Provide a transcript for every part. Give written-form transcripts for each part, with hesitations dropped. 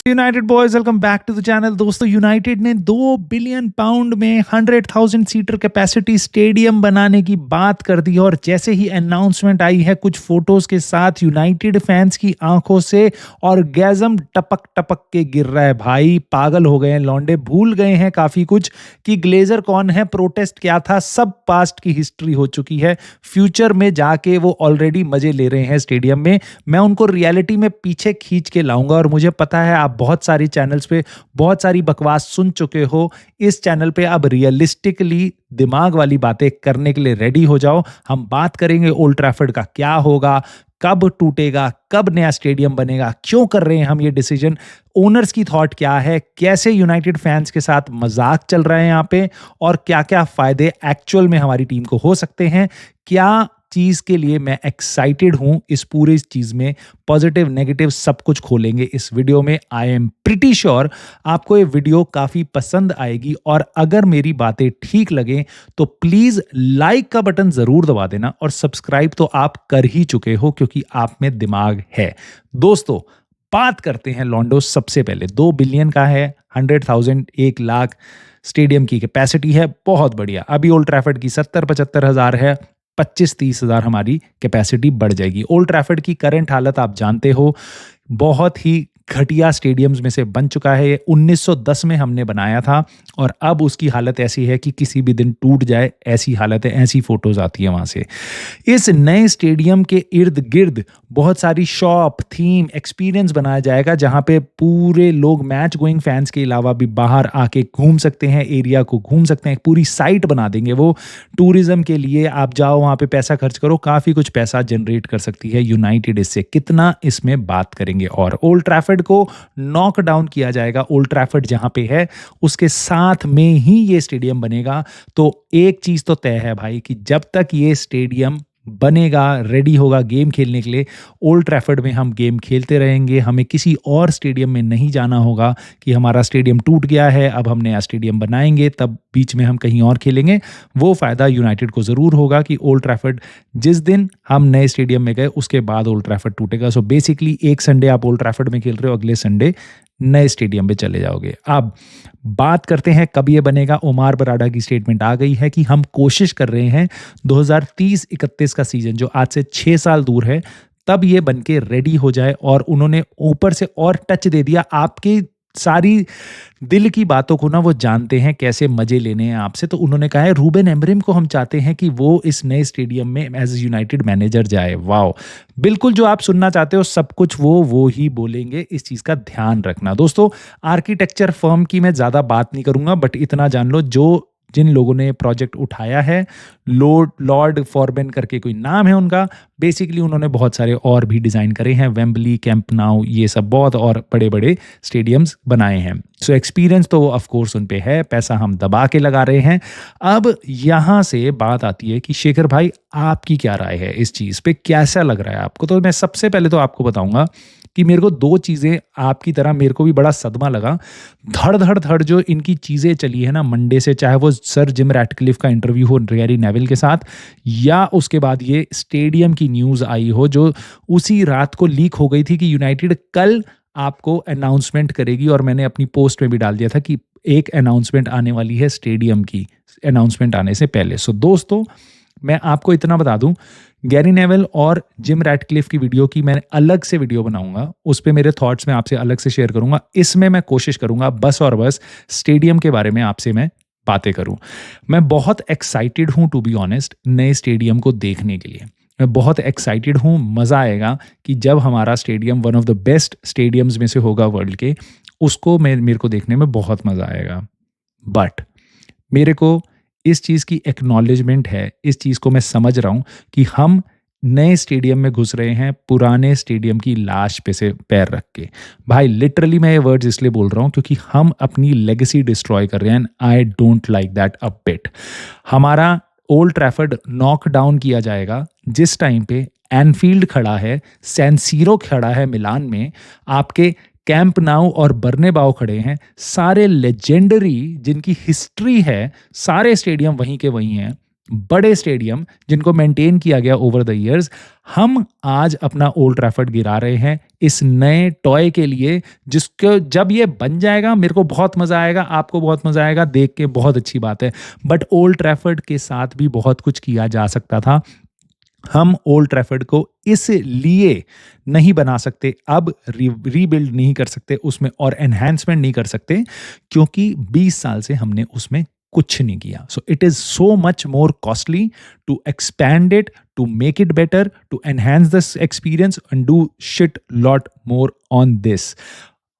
United boys welcome back to the channel. दोस्तों, United ने 2 billion pound में 100,000 seater capacity stadium बनाने की बात कर दी और जैसे ही अनाउंसमेंट आई है कुछ फोटोज के साथ यूनाइटेड फैंस की आंखों से ऑर्गेजम टपक टपक के गिर रहा है। भाई पागल हो गए हैं लौंडे, भूल गए हैं काफी कुछ कि ग्लेजर कौन है, प्रोटेस्ट क्या था, सब पास्ट की हिस्ट्री हो चुकी है। फ्यूचर में जाके वो ऑलरेडी मजे ले रहे हैं स्टेडियम में। मैं उनको रियलिटी में पीछे खींच के लाऊंगा और मुझे पता है आप बहुत सारी चैनल्स पे बहुत सारी बकवास सुन चुके हो। इस चैनल पे अब रियलिस्टिकली दिमाग वाली बातें करने के लिए रेडी हो जाओ। हम बात करेंगे ओल्ड ट्रैफर्ड का क्या होगा, कब टूटेगा, कब नया स्टेडियम बनेगा, क्यों कर रहे हैं हम ये डिसीजन, ओनर्स की थॉट क्या है, कैसे यूनाइटेड फैंस के साथ मजाक चल रहा है यहाँ पे और क्या क्या फायदे एक्चुअल में हमारी टीम को हो सकते हैं, क्या चीज के लिए मैं एक्साइटेड हूं। इस पूरी चीज में पॉजिटिव नेगेटिव सब कुछ खोलेंगे इस वीडियो में। आई एम प्रिटी श्योर आपको ये वीडियो काफी पसंद आएगी और अगर मेरी बातें ठीक लगे तो प्लीज लाइक का बटन जरूर दबा देना और सब्सक्राइब तो आप कर ही चुके हो क्योंकि आप में दिमाग है। दोस्तों, बात करते हैं लॉन्डो। सबसे पहले 2 बिलियन का है, 100,000 1 लाख स्टेडियम की कैपेसिटी है, बहुत बढ़िया। अभी ओल्ड ट्रैफर्ड की 70-75 हजार है, 25-30 हजार हमारी कैपेसिटी बढ़ जाएगी। ओल्ड ट्रैफर्ड की करंट हालत आप जानते हो, बहुत ही घटिया स्टेडियम्स में से बन चुका है। ये 1910 में हमने बनाया था और अब उसकी हालत ऐसी है कि किसी भी दिन टूट जाए, ऐसी हालत है, ऐसी फोटोज आती है वहां से। इस नए स्टेडियम के इर्द गिर्द बहुत सारी शॉप, थीम, एक्सपीरियंस बनाया जाएगा जहां पे पूरे लोग मैच गोइंग फैंस के अलावा भी बाहर आके घूम सकते हैं, एरिया को घूम सकते हैं। पूरी साइट बना देंगे वो टूरिज्म के लिए। आप जाओ वहां पे, पैसा खर्च करो, काफी कुछ पैसा जनरेट कर सकती है यूनाइटेड इससे। कितना, इसमें बात करेंगे। और ओल्ड ट्रैफर्ड को नॉक डाउन किया जाएगा। ओल्ड ट्रैफर्ड जहां पे है उसके साथ में ही ये स्टेडियम बनेगा। तो एक चीज तो तय है भाई कि जब तक ये स्टेडियम बनेगा, रेडी होगा गेम खेलने के लिए, ओल्ड ट्रैफर्ड में हम गेम खेलते रहेंगे। हमें किसी और स्टेडियम में नहीं जाना होगा कि हमारा स्टेडियम टूट गया है, अब हम नया स्टेडियम बनाएंगे, तब बीच में हम कहीं और खेलेंगे। वो फायदा यूनाइटेड को जरूर होगा कि ओल्ड ट्रैफर्ड जिस दिन हम नए स्टेडियम में गए उसके बाद ओल्ड ट्रैफर्ड टूटेगा। सो बेसिकली एक संडे आप ओल्ड ट्रैफर्ड में खेल रहे हो, अगले संडे नए स्टेडियम पे चले जाओगे। अब बात करते हैं कब ये बनेगा। ओमार बराडा की स्टेटमेंट आ गई है कि हम कोशिश कर रहे हैं 2030-31 का सीजन, जो आज से 6 साल दूर है, तब ये बनके रेडी हो जाए। और उन्होंने ऊपर से और टच दे दिया, आपकी सारी दिल की बातों को ना वो जानते हैं, कैसे मजे लेने हैं आपसे। तो उन्होंने कहा है रूबेन एमरिम को हम चाहते हैं कि वो इस नए स्टेडियम में एज यूनाइटेड मैनेजर जाए। वाओ, बिल्कुल जो आप सुनना चाहते हो सब कुछ वो ही बोलेंगे। इस चीज का ध्यान रखना। दोस्तों, आर्किटेक्चर फर्म की मैं ज्यादा बात नहीं करूंगा, बट इतना जान लो जिन लोगों ने प्रोजेक्ट उठाया है, लॉर्ड फॉरबेन करके कोई नाम है उनका। बेसिकली उन्होंने बहुत सारे और भी डिज़ाइन करे हैं, वेम्बली, कैंप नाउ, ये सब बहुत और बड़े बड़े स्टेडियम्स बनाए हैं। सो एक्सपीरियंस तो ऑफ कोर्स उन पे है, पैसा हम दबा के लगा रहे हैं। अब यहाँ से बात आती है कि शेखर भाई आपकी क्या राय है इस चीज़ पे, कैसा लग रहा है आपको। तो मैं सबसे पहले तो आपको बताऊंगा कि मेरे को 2 चीज़ें आपकी तरह मेरे को भी बड़ा सदमा लगा। धड़ धड़ धड़ जो इनकी चीज़ें चली है ना मंडे से, चाहे वो सर जिम रैटक्लिफ का इंटरव्यू हो गैरी नेविल के साथ, या उसके बाद ये स्टेडियम की न्यूज़ आई हो जो उसी रात को लीक हो गई थी कि यूनाइटेड कल आपको अनाउंसमेंट करेगी। और मैंने अपनी पोस्ट में भी डाल दिया था कि एक अनाउंसमेंट आने वाली है स्टेडियम की, अनाउंसमेंट आने से पहले। सो दोस्तों, मैं आपको इतना बता दूं, गैरी नेवल और जिम रैटक्लिफ की वीडियो की मैंने अलग से वीडियो बनाऊंगा, उस पे मेरे थॉट्स मैं आपसे अलग से शेयर करूंगा। इसमें मैं कोशिश करूंगा बस और बस स्टेडियम के बारे में आपसे मैं बातें करूं। मैं बहुत एक्साइटेड हूं टू बी ऑनेस्ट नए स्टेडियम को देखने के लिए। मैं बहुत एक्साइटेड हूं, मज़ा आएगा कि जब हमारा stadium one of the best stadiums में से होगा वर्ल्ड के, उसको मेरे को देखने में बहुत मज़ा आएगा। बट मेरे को इस चीज़ की एक्नॉलेजमेंट है, इस चीज़ को मैं समझ रहा हूँ कि हम नए स्टेडियम में घुस रहे हैं पुराने स्टेडियम की लाश पे से पैर रख के। भाई लिटरली मैं ये वर्ड्स इसलिए बोल रहा हूँ क्योंकि हम अपनी लेगेसी डिस्ट्रॉय कर रहे हैं। I don't like that a bit. हमारा ओल्ड ट्रैफर्ड नॉक डाउन किया जाएगा जिस टाइम पे एनफील्ड खड़ा है, सैन सीरो खड़ा है मिलान में, आपके कैंप नाउ और बर्नेबाओ खड़े हैं, सारे लेजेंडरी जिनकी हिस्ट्री है, सारे स्टेडियम वहीं के वहीं हैं। बड़े स्टेडियम जिनको मेंटेन किया गया ओवर द ईयर्स, हम आज अपना ओल्ड ट्रैफर्ड गिरा रहे हैं इस नए टॉय के लिए, जिसको जब ये बन जाएगा मेरे को बहुत मजा आएगा, आपको बहुत मजा आएगा, देख के बहुत अच्छी बात है। बट ओल्ड ट्रैफर्ड के साथ भी बहुत कुछ किया जा सकता था। हम ओल्ड ट्रैफर्ड को इसलिए नहीं बना सकते, अब रीबिल्ड नहीं कर सकते उसमें और एनहांसमेंट नहीं कर सकते, क्योंकि 20 साल से हमने उसमें कुछ नहीं किया। So it is so much more costly to expand it, to make it better, to enhance this experience and do shit lot more on this.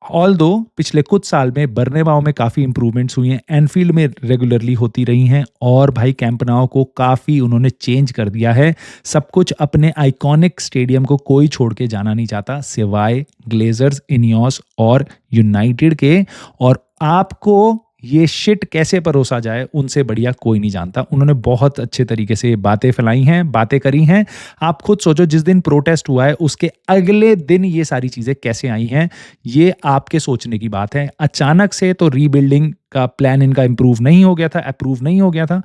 Although पिछले कुछ साल में बर्नेबाओ में काफ़ी इंप्रूवमेंट्स हुई हैं, एनफील्ड में रेगुलरली होती रही हैं, और भाई कैंप नाउ को काफ़ी उन्होंने चेंज कर दिया है। सब कुछ अपने आइकॉनिक स्टेडियम को कोई छोड़ के जाना नहीं चाहता सिवाय ग्लेजर्स, इनियोस और यूनाइटेड के। और आपको ये शिट कैसे परोसा जाए उनसे बढ़िया कोई नहीं जानता। उन्होंने बहुत अच्छे तरीके से बातें फैलाई हैं, बातें करी हैं। आप खुद सोचो, जिस दिन प्रोटेस्ट हुआ है उसके अगले दिन ये सारी चीज़ें कैसे आई हैं, ये आपके सोचने की बात है। अचानक से तो रीबिल्डिंग का प्लान इनका इम्प्रूव नहीं हो गया था, अप्रूव नहीं हो गया था।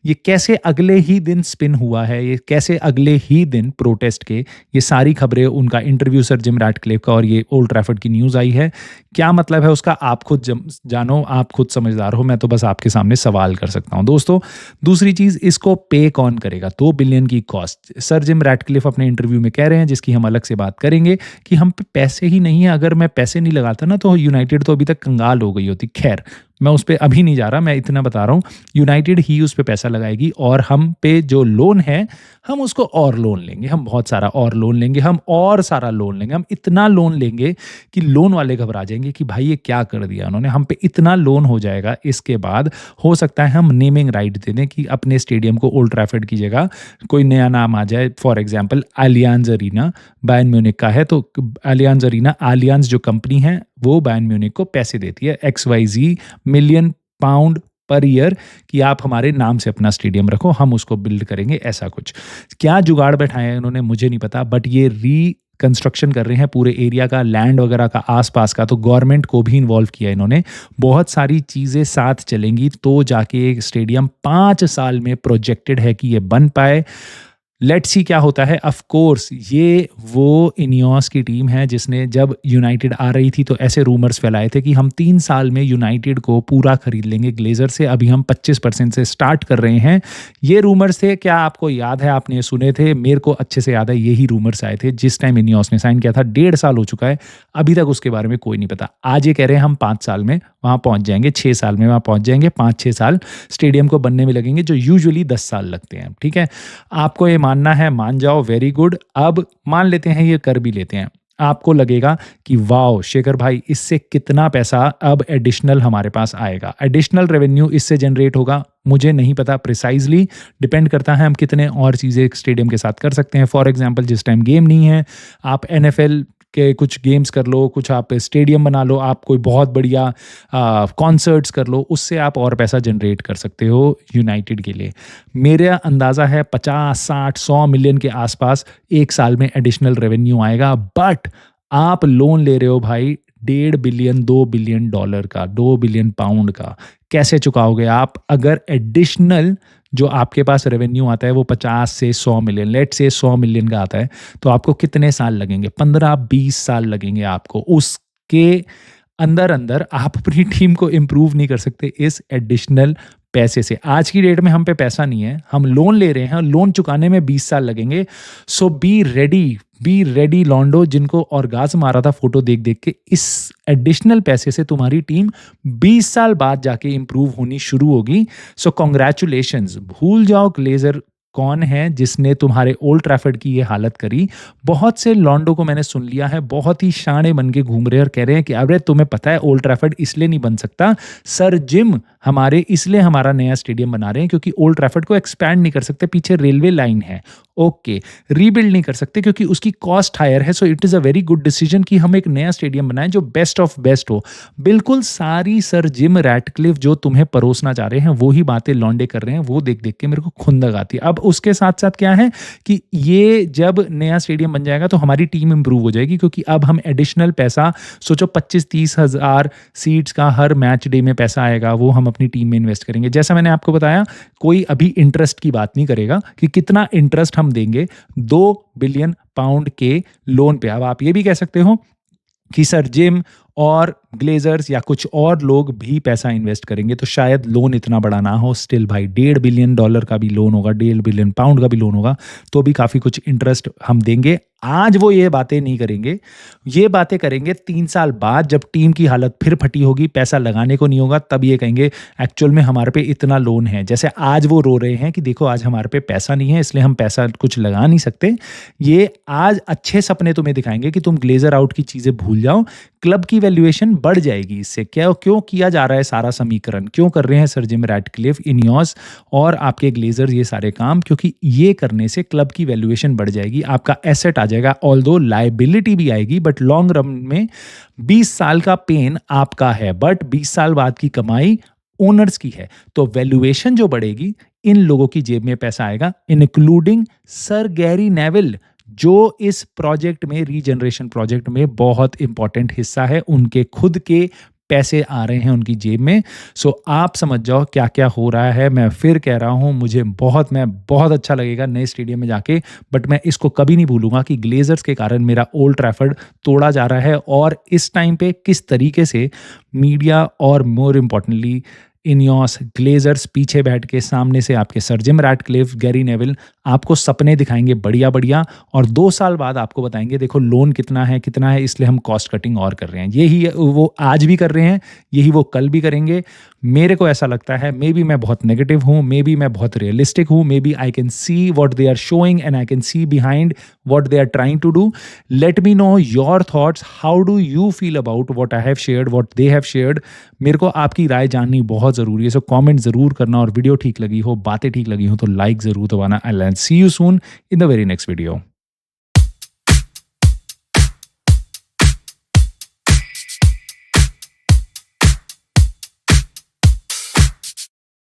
ये कैसे अगले ही दिन स्पिन हुआ है, ये कैसे अगले ही दिन प्रोटेस्ट के ये सारी खबरें, उनका इंटरव्यू सर जिम रैटक्लिफ का और ये ओल्ड ट्रैफर्ड की न्यूज़ आई है, क्या मतलब है उसका आप खुद जानो, आप खुद समझदार हो। मैं तो बस आपके सामने सवाल कर सकता हूँ। दोस्तों, दूसरी चीज़, इसको पे कौन करेगा? 2 बिलियन की कॉस्ट सर जिम रैटक्लिफ अपने इंटरव्यू में कह रहे हैं, जिसकी हम अलग से बात करेंगे, कि हम पे पैसे ही नहीं है। अगर मैं पैसे नहीं लगाता ना तो यूनाइटेड तो अभी तक कंगाल हो गई होती। खैर, मैं उस पर अभी नहीं जा रहा, मैं इतना बता रहा हूँ, यूनाइटेड ही उस पर पैसा लगाएगी और हम पे जो लोन है हम उसको और लोन लेंगे, हम बहुत सारा और लोन लेंगे, हम और सारा लोन लेंगे, हम इतना लोन लेंगे कि लोन वाले घबरा जाएंगे कि भाई ये क्या कर दिया उन्होंने। हम पे इतना लोन हो जाएगा, इसके बाद हो सकता है हम नेमिंग राइट दे दें कि अपने स्टेडियम को ओल्ड ट्रैफर्ड की जगह कोई नया नाम आ जाए। For example Allianz Arena Bayern Munich का है, तो अलियांज अरीना, अलियांज जो कंपनी है वो बायर्न म्यूनिख को पैसे देती है XYZ million pound per year कि आप हमारे नाम से अपना स्टेडियम रखो, हम उसको बिल्ड करेंगे। ऐसा कुछ क्या जुगाड़ बैठाया है इन्होंने मुझे नहीं पता, बट ये कंस्ट्रक्शन कर रहे हैं पूरे एरिया का, लैंड वगैरह का, आसपास का, तो गवर्नमेंट को भी इन्वॉल्व किया इन्होंने। बहुत सारी चीज़ें साथ चलेंगी तो जाके एक स्टेडियम 5 साल में प्रोजेक्टेड है कि ये बन पाए। लेट्स सी क्या होता है। ऑफ कोर्स ये वो इनियोस की टीम है जिसने जब यूनाइटेड आ रही थी तो ऐसे रूमर्स फैलाए थे कि हम 3 साल में यूनाइटेड को पूरा खरीद लेंगे ग्लेजर से, अभी हम 25% से स्टार्ट कर रहे हैं। ये रूमर्स थे, क्या आपको याद है? आपने सुने थे? मेरे को अच्छे से याद है, यही रूमर्स आए थे जिस टाइम इनियोस ने साइन किया था। 1.5 साल हो चुका है, अभी तक उसके बारे में कोई नहीं पता। आज ये कह रहे हैं हम 5 साल में वहाँ पहुँच जाएंगे, 6 साल में वहाँ पहुँच जाएंगे, 5-6 साल स्टेडियम को बनने में लगेंगे, जो यूजुअली 10 साल लगते हैं। ठीक है, आपको ये मानना है, मान जाओ, वेरी गुड। अब मान लेते हैं ये कर भी लेते हैं, आपको लगेगा कि वाओ शेखर भाई, इससे कितना पैसा अब एडिशनल हमारे पास आएगा, एडिशनल रेवेन्यू इससे जनरेट होगा। मुझे नहीं पता प्रिसाइजली, डिपेंड करता है हम कितने और चीज़ें स्टेडियम के साथ कर सकते हैं। फॉर एग्जांपल, जिस टाइम गेम नहीं है, आप NFL के कुछ गेम्स कर लो, कुछ आप स्टेडियम बना लो, आप कोई बहुत बढ़िया कॉन्सर्ट्स कर लो, उससे आप और पैसा जनरेट कर सकते हो यूनाइटेड के लिए। मेरा अंदाज़ा है 50, 60, 100 मिलियन के आसपास एक साल में एडिशनल रेवेन्यू आएगा। बट आप लोन ले रहे हो भाई 1.5 बिलियन, 2 बिलियन डॉलर का, 2 बिलियन पाउंड का, कैसे चुकाओगे आप? अगर एडिशनल जो आपके पास रेवेन्यू आता है वो 50 से 100 मिलियन, लेट से 100 मिलियन का आता है, तो आपको कितने साल लगेंगे? 15-20 साल लगेंगे आपको। उसके अंदर अंदर आप अपनी टीम को इम्प्रूव नहीं कर सकते इस एडिशनल पैसे से। आज की डेट में हम पे पैसा नहीं है, हम लोन ले रहे हैं, लोन चुकाने में 20 साल लगेंगे। सो बी रेडी लॉन्डो, जिनको ऑर्गाज़्म आ रहा था फोटो देख देख के, इस एडिशनल पैसे से तुम्हारी टीम 20 साल बाद जाके इंप्रूव होनी शुरू होगी। सो कॉन्ग्रेचुलेशंस। भूल जाओ ग्लेजर कौन है जिसने तुम्हारे ओल्ड ट्रैफर्ड की ये हालत करी। बहुत से लॉन्डो को मैंने सुन लिया है, बहुत ही शाणे बन के घूम रहे हैं और कह रहे हैं कि अरे तुम्हें पता है ओल्ड ट्रैफर्ड इसलिए नहीं बन सकता, सर जिम हमारे इसलिए हमारा नया स्टेडियम बना रहे हैं क्योंकि ओल्ड ट्रैफर्ड को एक्सपैंड नहीं कर सकते, पीछे रेलवे लाइन है ओके, रीबिल्ड नहीं कर सकते क्योंकि उसकी कॉस्ट हायर है। So it is a very good decision कि हम एक नया स्टेडियम बनाएं जो बेस्ट ऑफ बेस्ट हो। बिल्कुल सारी सर जिम रैटक्लिफ जो तुम्हें परोसना चाह रहे हैं वो ही बातें लौंडे कर रहे हैं, वो देख देख के मेरे को खुंदक आती है। अब उसके साथ साथ क्या है कि ये जब नया स्टेडियम बन जाएगा तो हमारी टीम इंप्रूव हो जाएगी, क्योंकि अब हम एडिशनल पैसा सोचो 25-30 हज़ार सीट्स का हर मैच डे में पैसा आएगा, वो हम अपनी टीम में इन्वेस्ट करेंगे। जैसा मैंने आपको बताया, कोई अभी इंटरेस्ट की बात नहीं करेगा कि कितना इंटरेस्ट हम देंगे 2 बिलियन पाउंड के लोन पे। अब आप ये भी कह सकते हो कि सर जिम और ग्लेजर्स या कुछ और लोग भी पैसा इन्वेस्ट करेंगे तो शायद लोन इतना बड़ा ना हो। स्टिल भाई $1.5 बिलियन का भी लोन होगा, 1.5 बिलियन पाउंड का भी लोन होगा, तो भी काफ़ी कुछ इंटरेस्ट हम देंगे। आज वो ये बातें नहीं करेंगे, ये बातें करेंगे 3 साल बाद जब टीम की हालत फिर फटी होगी, पैसा लगाने को नहीं होगा, तब ये कहेंगे एक्चुअल में हमारे पे इतना लोन है। जैसे आज वो रो रहे हैं कि देखो आज हमारे पे पैसा नहीं है इसलिए हम पैसा कुछ लगा नहीं सकते। ये आज अच्छे सपने तुम्हें दिखाएंगे कि तुम ग्लेजर आउट की चीज़ें भूल जाओ, क्लब की वैल्यूएशन बढ़ जाएगी इससे। क्या क्यों किया जा रहा है सारा समीकरण, क्यों कर रहे हैं सर जिम रैटक्लिफ, इनियोस और आपके ग्लेजर्स ये सारे काम? क्योंकि ये करने से क्लब की वैल्यूएशन बढ़ जाएगी, आपका एसेट आ जाएगा, ऑल्दो लायबिलिटी भी आएगी, बट लॉन्ग रन में 20 साल का पेन आपका है, बट 20 साल बाद की कमाई ओनर्स की है। तो वैल्यूएशन जो बढ़ेगी, इन लोगों की जेब में पैसा आएगा, इंक्लूडिंग सर गैरी नेविल जो इस प्रोजेक्ट में, रीजनरेशन प्रोजेक्ट में बहुत इंपॉर्टेंट हिस्सा है। उनके खुद के पैसे आ रहे हैं उनकी जेब में। सो आप समझ जाओ क्या क्या हो रहा है। मैं फिर कह रहा हूं, मैं बहुत अच्छा लगेगा नए स्टेडियम में जाके, बट मैं इसको कभी नहीं भूलूंगा कि ग्लेजर्स के कारण मेरा ओल्ड ट्रैफर्ड तोड़ा जा रहा है, और इस टाइम पे किस तरीके से मीडिया और मोर इम्पोर्टेंटली इनियोस, ग्लेजर्स पीछे बैठ के सामने से आपके sir Jim Ratcliffe, Gary Neville आपको सपने दिखाएंगे बढ़िया बढ़िया, और 2 साल बाद आपको बताएंगे देखो लोन कितना है इसलिए हम कॉस्ट कटिंग और कर रहे हैं। यही वो आज भी कर रहे हैं, यही वो कल भी करेंगे। मेरे को ऐसा लगता है, मे बी मैं बहुत नेगेटिव हूँ, मे बी मैं बहुत रियलिस्टिक हूँ, maybe I can see what they are showing and I can see behind what they are trying to do. Let me know your thoughts, how do you feel about what I have shared, what they have shared. मेरे को आपकी राय जाननी बहुत ज़रूरी है। So comment ज़रूर करना, और वीडियो ठीक लगी हो, बातें ठीक लगी हो तो लाइक ज़रूर दबाना। I will see you soon in the very next video.